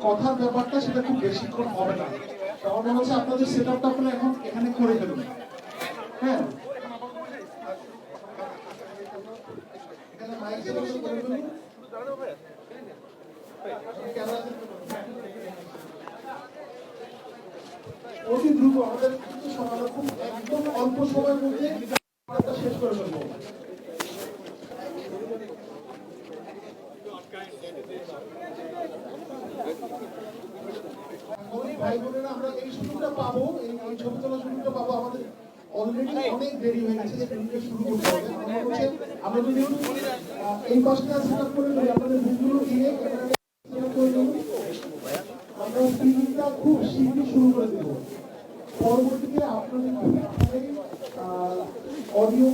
কথার ব্যাপারটা সেটা খুব বেশিক্ষণ হবে না। আমার মনে হচ্ছে আপনাদের সেটআপটা আপনারা এখন এখানে করে ফেলুন। হ্যাঁ, এখানে মাইক সেট করে ফেলুন। অতি দ্রুত আমাদের কিছু সময়, খুব একদম অল্প সময়ের মধ্যে শেষ করে ফেলবো। ভাই বোনেরা, আমরা এই সুযোগটা পাবো, এই ছবি তোলার সুযোগটা পাবো। আমাদের অলরেডি অনেক দেরি হয়ে গেছে, শুরু করতে হবে। আমরা যদি এই পাশটা সেটআপ করে দিই, আপনাদের বুকগুলো দিয়ে আমরা স্ক্রিনিংটা খুব শীঘ্রই শুরু করে দেবো। পরবর্তীতে আপনাদের অডিও